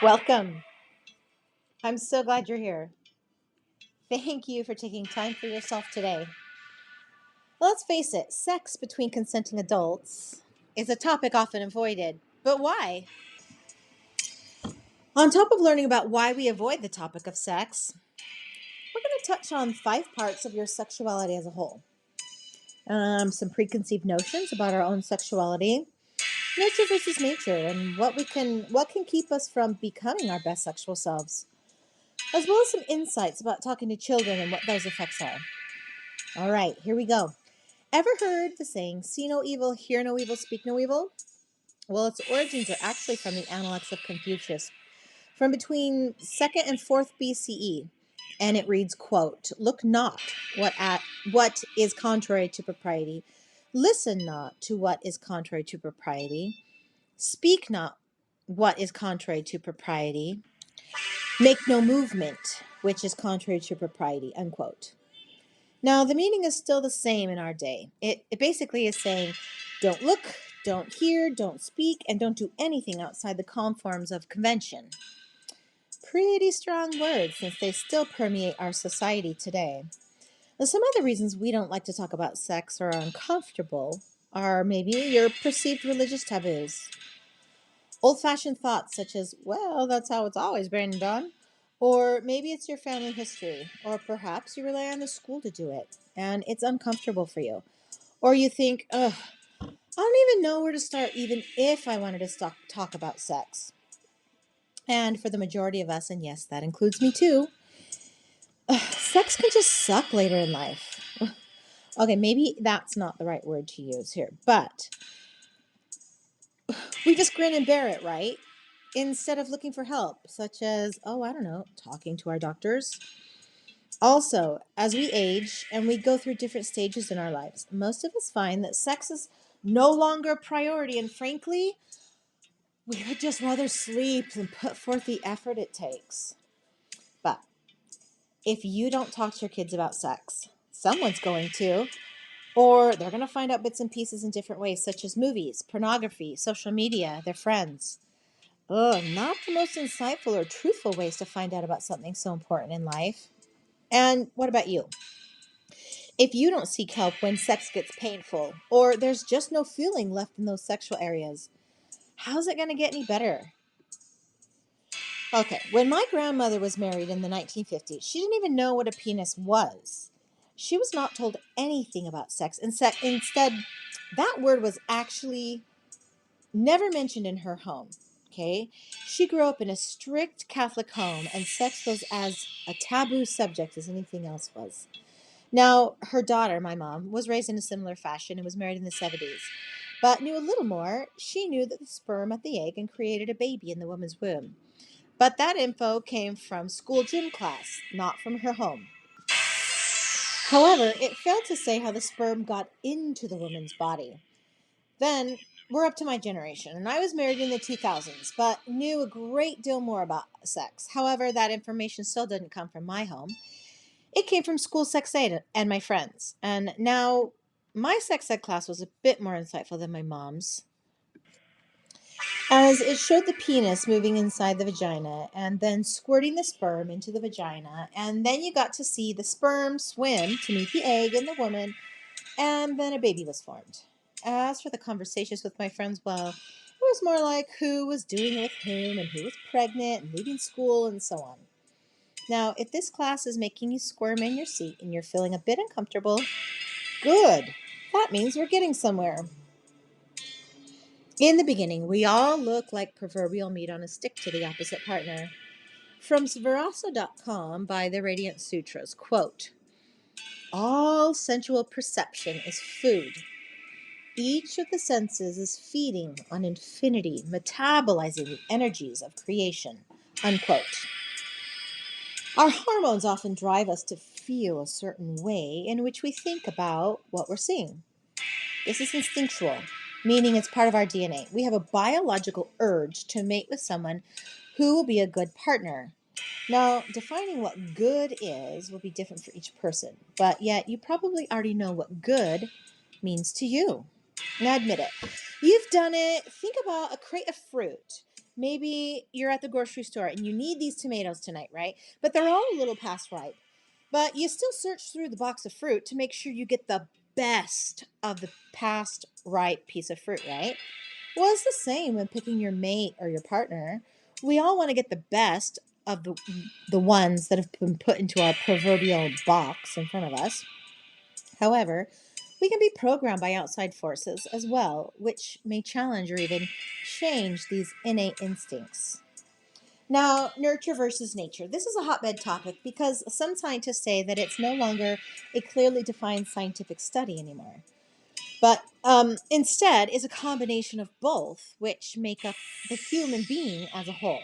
Welcome. I'm so glad you're here. Thank you for taking time for yourself today. Well, let's face it, sex between consenting adults is a topic often avoided. But why? On top of learning about why we avoid the topic of sex, we're going to touch on 5 parts of your sexuality as a whole. Some preconceived notions about our own sexuality, nurture versus nature, and what can keep us from becoming our best sexual selves, as well as some insights about talking to children and what those effects are. All right, here we go. Ever heard the saying, see no evil, hear no evil, speak no evil? Well, its origins are actually from the Analects of Confucius, from between 2nd and 4th BCE. And it reads, quote, look not what is contrary to propriety. Listen not to what is contrary to propriety. Speak not what is contrary to propriety. Make no movement which is contrary to propriety, unquote. Now, the meaning is still the same in our day. It basically is saying, don't look, don't hear, don't speak, and don't do anything outside the conforms of convention. Pretty strong words, since they still permeate our society today. Now, some other reasons we don't like to talk about sex or are uncomfortable are maybe your perceived religious taboos, old-fashioned thoughts such as, well, that's how it's always been done. Or maybe it's your family history. Or perhaps you rely on the school to do it and it's uncomfortable for you. Or you think, ugh, I don't even know where to start, even if I wanted to talk about sex. And for the majority of us, and yes, that includes me too, sex can just suck later in life. Okay, maybe that's not the right word to use here, but we just grin and bear it, right? Instead of looking for help, such as, oh, I don't know, talking to our doctors. Also, as we age and we go through different stages in our lives, most of us find that sex is no longer a priority, and frankly, we would just rather sleep than put forth the effort it takes. But if you don't talk to your kids about sex, someone's going to, or they're going to find out bits and pieces in different ways, such as movies, pornography, social media, their friends. Ugh, not the most insightful or truthful ways to find out about something so important in life. And what about you? If you don't seek help when sex gets painful, or there's just no feeling left in those sexual areas, how's it going to get any better? Okay, when my grandmother was married in the 1950s, she didn't even know what a penis was. She was not told anything about sex. Instead, that word was actually never mentioned in her home. Okay, she grew up in a strict Catholic home, and sex was as a taboo subject as anything else was. Now, her daughter, my mom, was raised in a similar fashion and was married in the 70s, but knew a little more. She knew that the sperm met the egg and created a baby in the woman's womb. But that info came from school gym class, not from her home. However, it failed to say how the sperm got into the woman's body. Then we're up to my generation, and I was married in the 2000s, but knew a great deal more about sex. However, that information still didn't come from my home. It came from school sex ed and my friends. And now my sex ed class was a bit more insightful than my mom's, as it showed the penis moving inside the vagina and then squirting the sperm into the vagina. And then you got to see the sperm swim to meet the egg in the woman, and then a baby was formed. As for the conversations with my friends, well, it was more like who was doing it with whom and who was pregnant and leaving school and so on. Now, if this class is making you squirm in your seat and you're feeling a bit uncomfortable, good. That means we're getting somewhere. In the beginning, we all look like proverbial meat on a stick to the opposite partner. From Svarasa.com by the Radiant Sutras, quote, all sensual perception is food. Each of the senses is feeding on infinity, metabolizing the energies of creation, unquote. Our hormones often drive us to feel a certain way in which we think about what we're seeing. This is instinctual, meaning it's part of our DNA. We have a biological urge to mate with someone who will be a good partner. Now, defining what good is will be different for each person, but yet you probably already know what good means to you. Now, admit it. You've done it. Think about a crate of fruit. Maybe you're at the grocery store and you need these tomatoes tonight, right? But they're all a little past ripe. But you still search through the box of fruit to make sure you get the best of the past ripe piece of fruit, right? Well, it's the same when picking your mate or your partner. We all want to get the best of the ones that have been put into our proverbial box in front of us. However, we can be programmed by outside forces as well, which may challenge or even change these innate instincts. Now, nurture versus nature. This is a hotbed topic because some scientists say that it's no longer a clearly defined scientific study anymore, but instead is a combination of both, which make up the human being as a whole.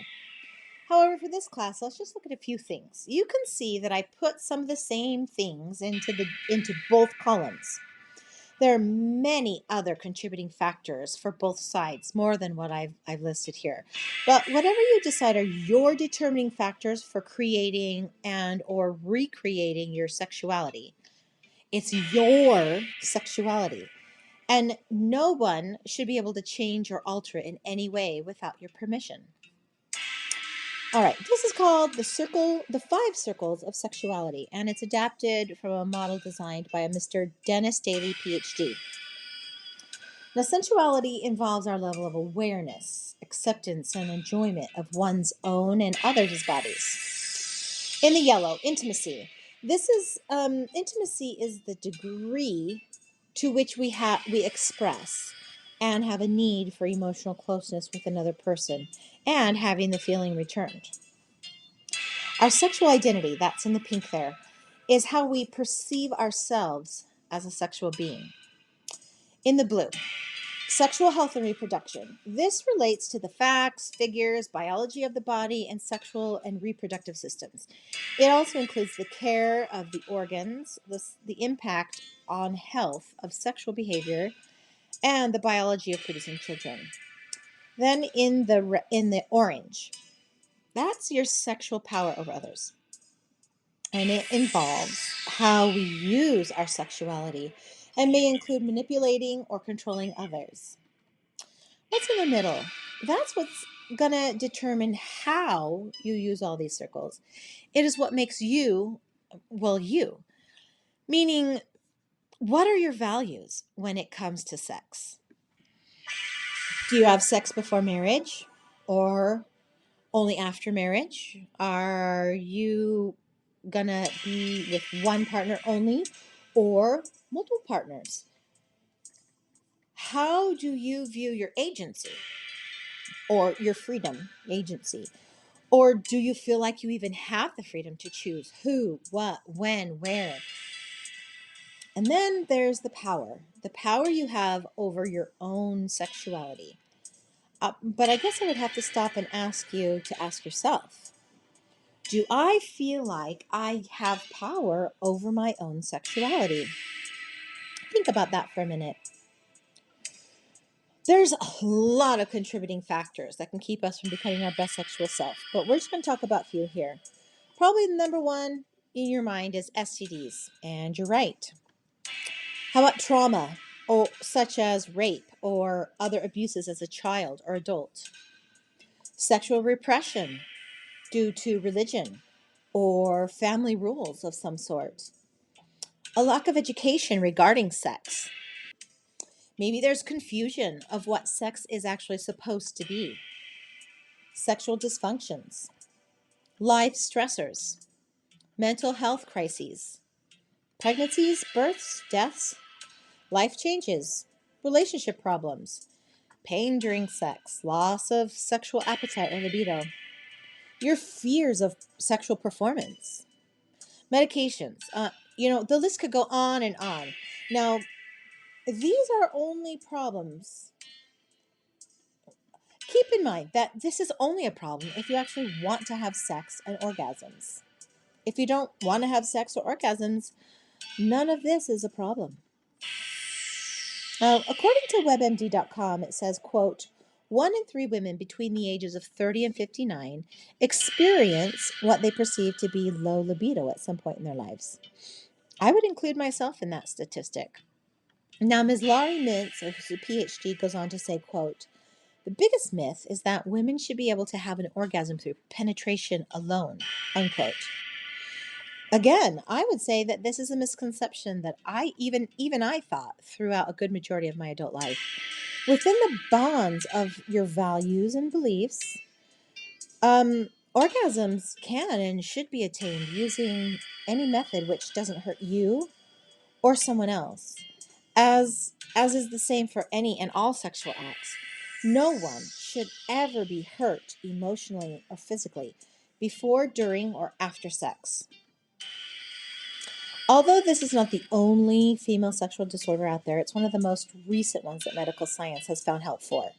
However, for this class, let's just look at a few things. You can see that I put some of the same things into both columns. There are many other contributing factors for both sides, more than what I've listed here. But whatever you decide are your determining factors for creating and or recreating your sexuality. It's your sexuality. And no one should be able to change or alter it in any way without your permission. All right, this is called the 5 circles of sexuality, and it's adapted from a model designed by a Mr. Dennis Daly, PhD. Now, sensuality involves our level of awareness, acceptance, and enjoyment of one's own and others' bodies. In the yellow, intimacy. Intimacy is the degree to which we express and have a need for emotional closeness with another person and having the feeling returned. Our sexual identity, that's in the pink there, is how we perceive ourselves as a sexual being. In the blue, sexual health and reproduction. This relates to the facts, figures, biology of the body, and sexual and reproductive systems. It also includes the care of the organs, the impact on health of sexual behavior, and the biology of producing children. Then in the orange, that's your sexual power over others. And it involves how we use our sexuality and may include manipulating or controlling others. What's in the middle? That's what's going to determine how you use all these circles. It is what makes you, well, you. Meaning, what are your values when it comes to sex? Do you have sex before marriage or only after marriage? Are you going to be with one partner only or multiple partners? How do you view your agency or your freedom agency? Or do you feel like you even have the freedom to choose who, what, when, where? And then there's the power you have over your own sexuality. But I guess I would have to stop and ask you to ask yourself, do I feel like I have power over my own sexuality? Think about that for a minute. There's a lot of contributing factors that can keep us from becoming our best sexual self, but we're just going to talk about a few here. Probably the number one in your mind is STDs, and you're right. How about trauma, such as rape or other abuses as a child or adult? Sexual repression due to religion or family rules of some sort. A lack of education regarding sex. Maybe there's confusion of what sex is actually supposed to be. Sexual dysfunctions. Life stressors. Mental health crises. Pregnancies, births, deaths. Life changes. Relationship problems. Pain during sex. Loss of sexual appetite or libido. Your fears of sexual performance. Medications. The list could go on and on. Now, these are only problems. Keep in mind that this is only a problem if you actually want to have sex and orgasms. If you don't want to have sex or orgasms, none of this is a problem. Now, according to WebMD.com, it says, quote, 1 in 3 women between the ages of 30 and 59 experience what they perceive to be low libido at some point in their lives. I would include myself in that statistic. Now, Ms. Laurie Mintz, who's a PhD, goes on to say, quote, The biggest myth is that women should be able to have an orgasm through penetration alone, unquote. Again, I would say that this is a misconception that even I thought throughout a good majority of my adult life. Within the bonds of your values and beliefs, orgasms can and should be attained using any method which doesn't hurt you or someone else. As is the same for any and all sexual acts. No one should ever be hurt emotionally or physically before, during, or after sex. Although this is not the only female sexual disorder out there, it's one of the most recent ones that medical science has found help for.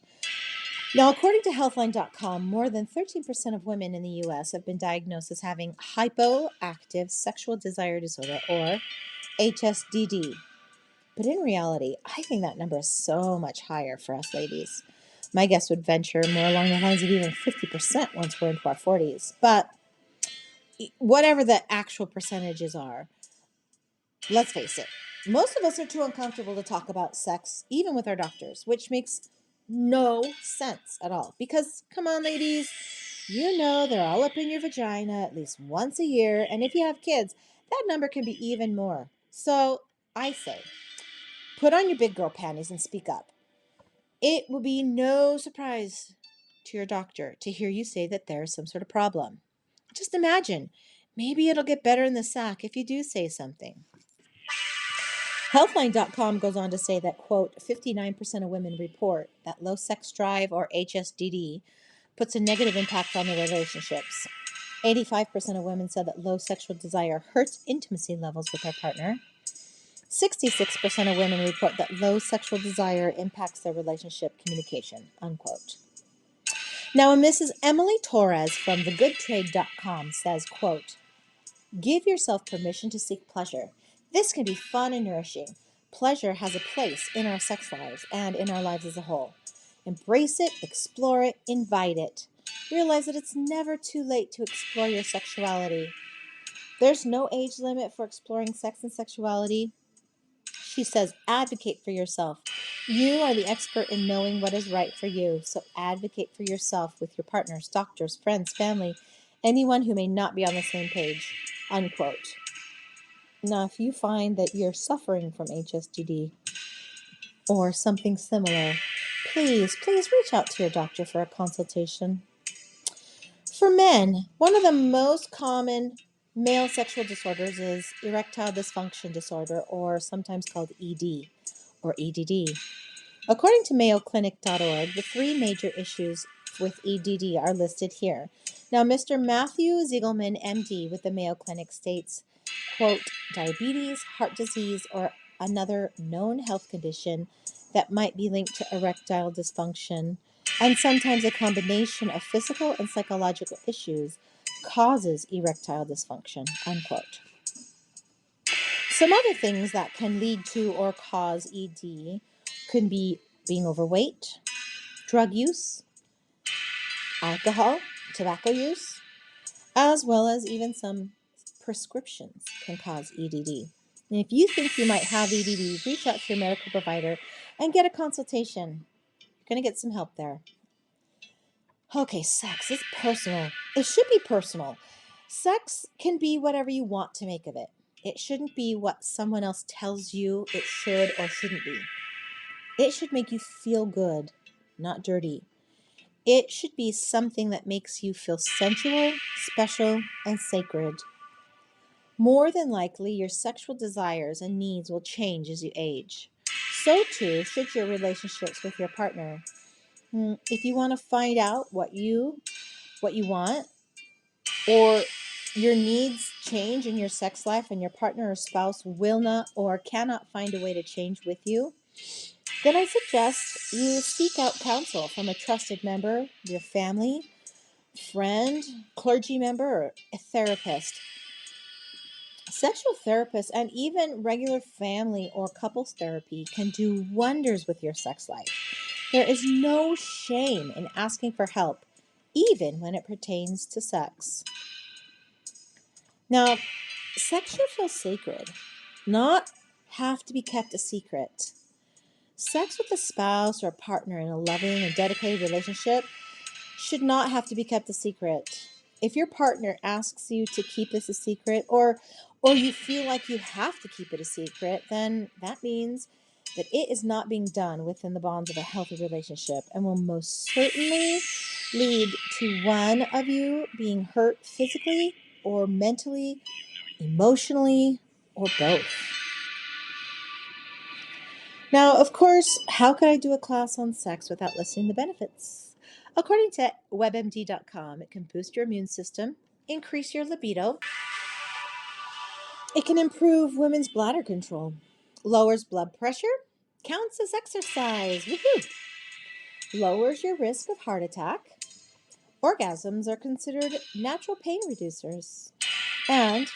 Now, according to Healthline.com, more than 13% of women in the U.S. have been diagnosed as having hypoactive sexual desire disorder, or HSDD. But in reality, I think that number is so much higher for us ladies. My guess would venture more along the lines of even 50% once we're into our 40s. But whatever the actual percentages are, let's face it, most of us are too uncomfortable to talk about sex, even with our doctors, which makes no sense at all. Because, come on, ladies, you know they're all up in your vagina at least once a year. And if you have kids, that number can be even more. So I say, put on your big girl panties and speak up. It will be no surprise to your doctor to hear you say that there's some sort of problem. Just imagine, maybe it'll get better in the sack if you do say something. Healthline.com goes on to say that, quote, 59% of women report that low sex drive, or HSDD, puts a negative impact on their relationships. 85% of women said that low sexual desire hurts intimacy levels with their partner. 66% of women report that low sexual desire impacts their relationship communication, unquote. Now, Mrs. Emily Torres from thegoodtrade.com says, quote, give yourself permission to seek pleasure. This can be fun and nourishing. Pleasure has a place in our sex lives and in our lives as a whole. Embrace it, explore it, invite it. Realize that it's never too late to explore your sexuality. There's no age limit for exploring sex and sexuality. She says, advocate for yourself. You are the expert in knowing what is right for you, so advocate for yourself with your partners, doctors, friends, family, anyone who may not be on the same page, unquote. Now, if you find that you're suffering from HSDD or something similar, please reach out to your doctor for a consultation. For men, one of the most common male sexual disorders is erectile dysfunction disorder, or sometimes called ED or EDD. According to MayoClinic.org, the three major issues with EDD are listed here. Now, Mr. Matthew Ziegelman, MD, with the Mayo Clinic states, quote, diabetes, heart disease, or another known health condition that might be linked to erectile dysfunction, and sometimes a combination of physical and psychological issues causes erectile dysfunction, unquote. Some other things that can lead to or cause ED could be being overweight, drug use, alcohol, tobacco use, as well as even some prescriptions can cause EDD. And if you think you might have EDD, reach out to your medical provider and get a consultation. You're going to get some help there. Okay, sex is personal. It should be personal. Sex can be whatever you want to make of it. It shouldn't be what someone else tells you it should or shouldn't be. It should make you feel good, not dirty. It should be something that makes you feel sensual, special, and sacred. More than likely, your sexual desires and needs will change as you age. So too should your relationships with your partner. If you want to find out what you want, or your needs change in your sex life and your partner or spouse will not or cannot find a way to change with you, then I suggest you seek out counsel from a trusted member of your family, friend, clergy member, or a therapist. Sexual therapists and even regular family or couples therapy can do wonders with your sex life. There is no shame in asking for help, even when it pertains to sex. Now, sex should feel sacred, not have to be kept a secret. Sex with a spouse or partner in a loving and dedicated relationship should not have to be kept a secret. If your partner asks you to keep this a secret or you feel like you have to keep it a secret, then that means that it is not being done within the bonds of a healthy relationship and will most certainly lead to one of you being hurt physically or mentally, emotionally, or both. Now, of course, how could I do a class on sex without listing the benefits? According to WebMD.com, it can boost your immune system, increase your libido, it can improve women's bladder control, lowers blood pressure, counts as exercise, woohoo! Lowers your risk of heart attack. Orgasms are considered natural pain reducers, and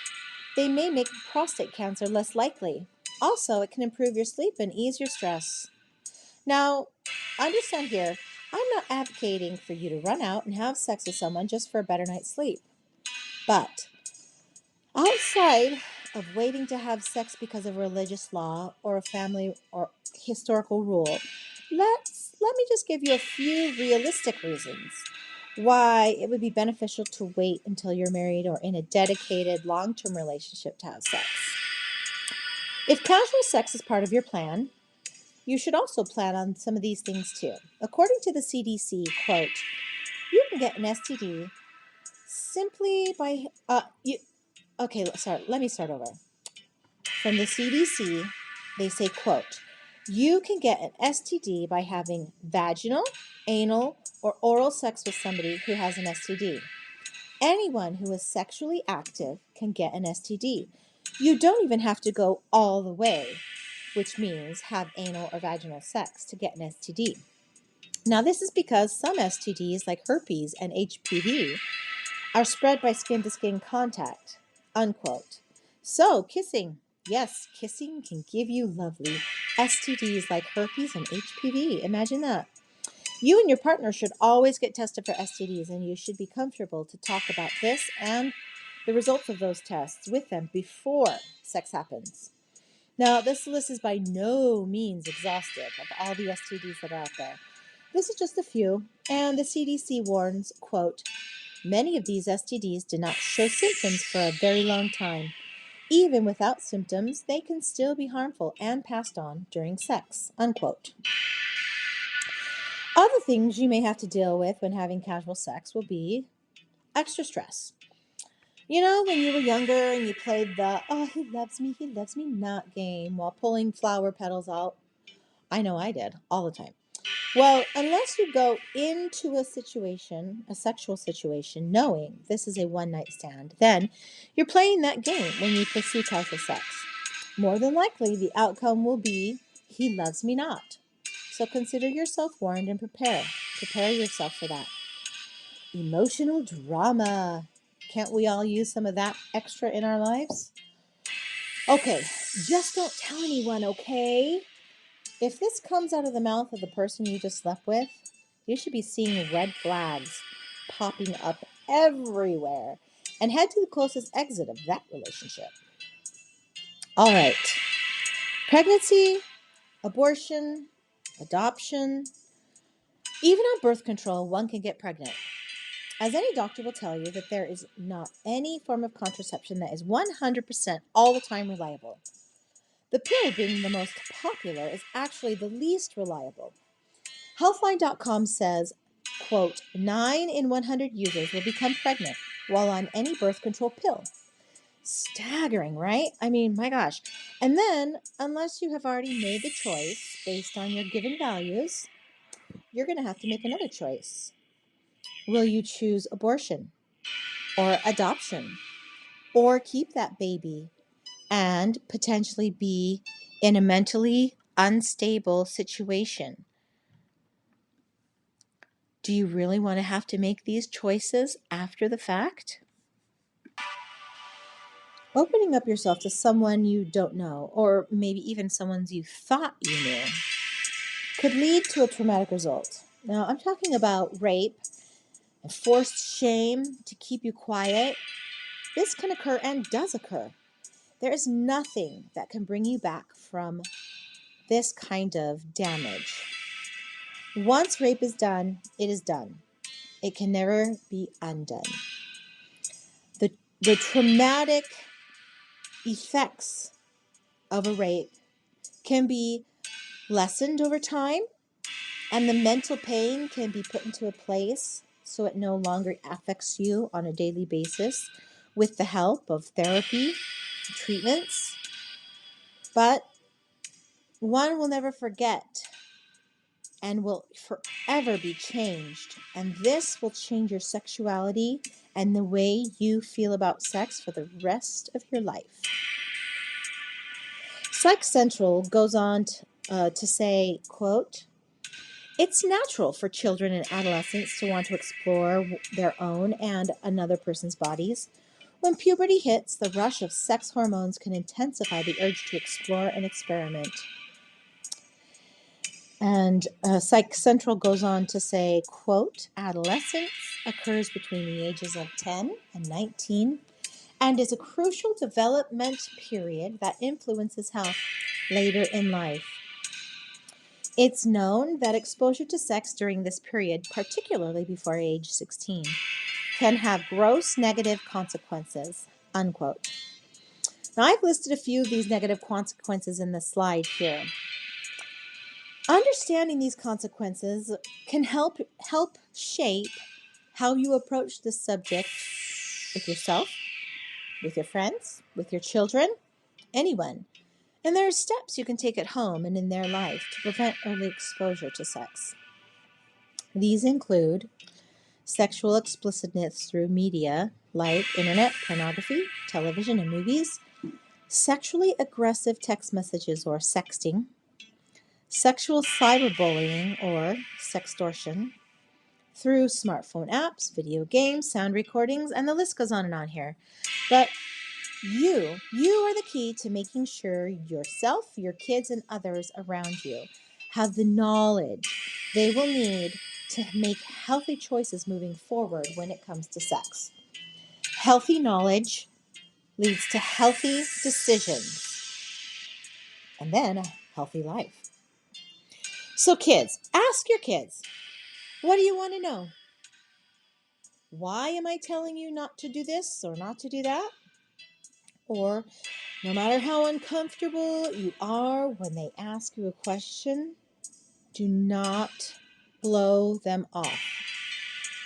they may make prostate cancer less likely. Also, it can improve your sleep and ease your stress. Now, understand here, I'm not advocating for you to run out and have sex with someone just for a better night's sleep. But outside of waiting to have sex because of religious law or a family or historical rule, let me just give you a few realistic reasons why it would be beneficial to wait until you're married or in a dedicated long-term relationship to have sex. If casual sex is part of your plan, you should also plan on some of these things too. According to the CDC, quote, you can get an STD simply by, let me start over. From the CDC, they say, quote, you can get an STD by having vaginal, anal, or oral sex with somebody who has an STD. Anyone who is sexually active can get an STD. You don't even have to go all the way, which means have anal or vaginal sex to get an STD. Now, this is because some STDs, like herpes and HPV, are spread by skin-to-skin contact, unquote. So, kissing. Yes, kissing can give you lovely STDs like herpes and HPV. Imagine that. You and your partner should always get tested for STDs, and you should be comfortable to talk about this and the results of those tests with them before sex happens. Now, this list is by no means exhaustive of all the STDs that are out there. This is just a few, and the CDC warns, quote, many of these STDs do not show symptoms for a very long time. Even without symptoms, they can still be harmful and passed on during sex, unquote. Other things you may have to deal with when having casual sex will be extra stress. You know, when you were younger and you played the, oh, he loves me not game while pulling flower petals out. I know I did all the time. Well, unless you go into a situation, a sexual situation, knowing this is a one-night stand, then you're playing that game when you pursue casual sex. More than likely, the outcome will be, he loves me not. So consider yourself warned and prepare. Prepare yourself for that. Emotional drama. Can't we all use some of that extra in our lives? Okay, just don't tell anyone, okay? If this comes out of the mouth of the person you just slept with, you should be seeing red flags popping up everywhere and head to the closest exit of that relationship. All right. Pregnancy, abortion, adoption, even on birth control, one can get pregnant. As any doctor will tell you that there is not any form of contraception that is 100% all the time reliable. The pill being the most popular is actually the least reliable. Healthline.com says, quote, 9 in 100 users will become pregnant while on any birth control pill. Staggering, right? I mean, my gosh. And then, unless you have already made the choice based on your given values, you're going to have to make another choice. Will you choose abortion or adoption or keep that baby and potentially be in a mentally unstable situation? Do you really want to have to make these choices after the fact? Opening up yourself to someone you don't know, or maybe even someone you thought you knew, could lead to a traumatic result. Now, I'm talking about rape and forced shame to keep you quiet. This can occur and does occur. There is nothing that can bring you back from this kind of damage. Once rape is done, it is done. It can never be undone. The traumatic effects of a rape can be lessened over time, and the mental pain can be put into a place so it no longer affects you on a daily basis with the help of therapy, treatments. But one will never forget and will forever be changed. And this will change your sexuality and the way you feel about sex for the rest of your life. Sex Central goes on to say, quote, "It's natural for children and adolescents to want to explore their own and another person's bodies. When puberty hits, the rush of sex hormones can intensify the urge to explore and experiment." And Psych Central goes on to say, quote, "Adolescence occurs between the ages of 10 and 19 and is a crucial development period that influences health later in life. It's known that exposure to sex during this period, particularly before age 16, can have gross negative consequences," unquote. Now, I've listed a few of these negative consequences in the slide here. Understanding these consequences can help shape how you approach this subject with yourself, with your friends, with your children, anyone. And there are steps you can take at home and in their life to prevent early exposure to sex. These include sexual explicitness through media like internet, pornography, television, and movies, sexually aggressive text messages or sexting, sexual cyberbullying or sextortion through smartphone apps, video games, sound recordings, and the list goes on and on here. But you are the key to making sure yourself, your kids, and others around you have the knowledge they will need to make healthy choices moving forward when it comes to sex. Healthy knowledge leads to healthy decisions and then a healthy life. So kids, ask your kids, what do you want to know? Why am I telling you not to do this or not to do that? Or no matter how uncomfortable you are when they ask you a question, do not blow them off.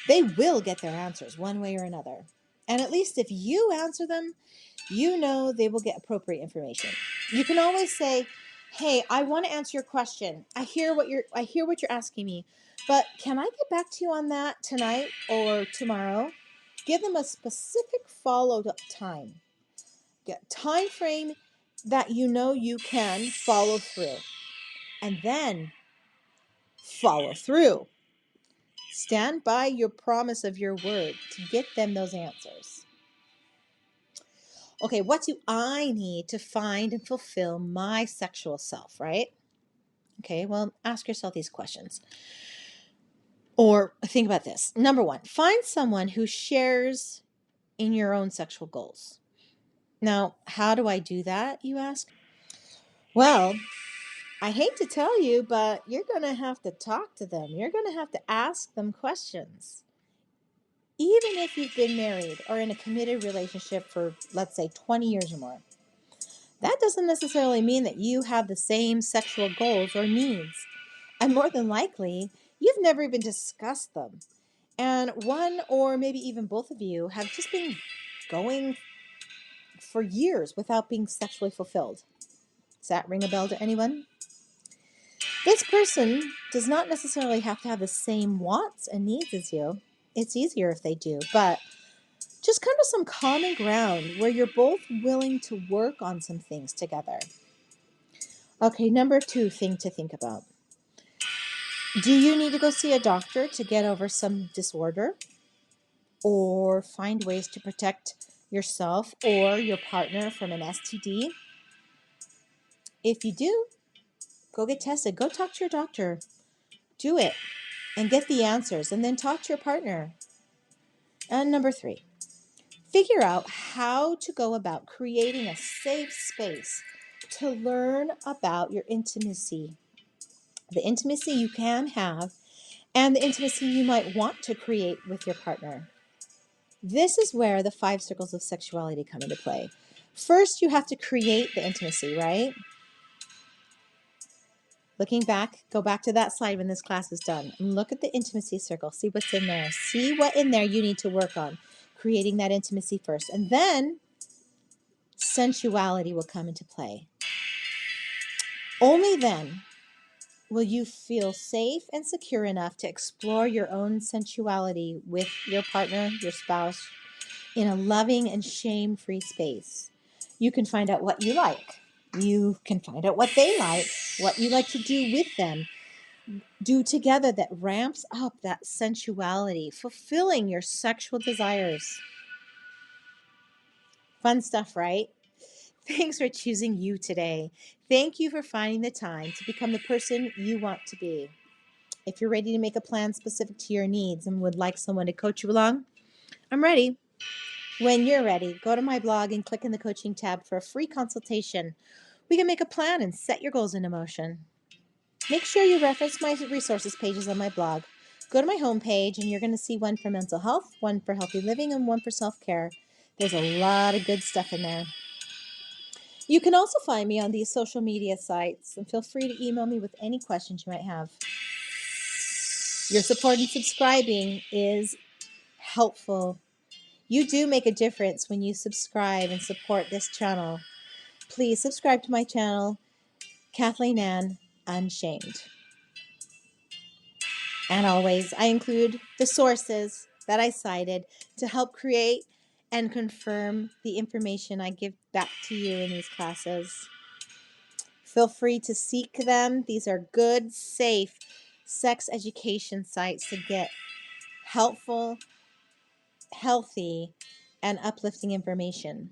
They will get their answers one way or another. And at least if you answer them, you know they will get appropriate information. You can always say, "Hey, I want to answer your question. I hear what you're asking me, but can I get back to you on that tonight or tomorrow?" Give them a specific follow-up time. Get time frame that you know you can follow through. And then follow through. Stand by your promise of your word to get them those answers. Okay, what do I need to find and fulfill my sexual self, right? Okay, well, ask yourself these questions. Or think about this. Number one, find someone who shares in your own sexual goals. Now, how do I do that, you ask? Well, I hate to tell you, but you're going to have to talk to them. You're going to have to ask them questions. Even if you've been married or in a committed relationship for, let's say, 20 years or more, that doesn't necessarily mean that you have the same sexual goals or needs. And more than likely, you've never even discussed them. And one or maybe even both of you have just been going for years without being sexually fulfilled. Does that ring a bell to anyone? This person does not necessarily have to have the same wants and needs as you. It's easier if they do, but just come to some common ground where you're both willing to work on some things together. Okay, number two thing to think about. Do you need to go see a doctor to get over some disorder or find ways to protect yourself or your partner from an STD? If you do, go get tested. Go talk to your doctor. Do it and get the answers, and then talk to your partner. And number three, figure out how to go about creating a safe space to learn about your intimacy, the intimacy you can have, and the intimacy you might want to create with your partner. This is where the 5 circles of sexuality come into play. First, you have to create the intimacy, right? Looking back, go back to that slide when this class is done and look at the intimacy circle. See what's in there. See what in there you need to work on. Creating that intimacy first. And then sensuality will come into play. Only then will you feel safe and secure enough to explore your own sensuality with your partner, your spouse, in a loving and shame-free space. You can find out what you like. You can find out what they like, what you like to do with them. Do together that ramps up that sensuality, fulfilling your sexual desires. Fun stuff, right? Thanks for choosing you today. Thank you for finding the time to become the person you want to be. If you're ready to make a plan specific to your needs and would like someone to coach you along, I'm ready. When you're ready, go to my blog and click in the coaching tab for a free consultation. We can make a plan and set your goals into motion. Make sure you reference my resources pages on my blog. Go to my homepage and you're going to see one for mental health, one for healthy living, and one for self-care. There's a lot of good stuff in there. You can also find me on these social media sites, and feel free to email me with any questions you might have. Your support and subscribing is helpful. You do make a difference when you subscribe and support this channel. Please subscribe to my channel, Kathleen Ann Unshamed. And always, I include the sources that I cited to help create and confirm the information I give back to you in these classes. Feel free to seek them. These are good, safe sex education sites to get helpful, healthy, and uplifting information.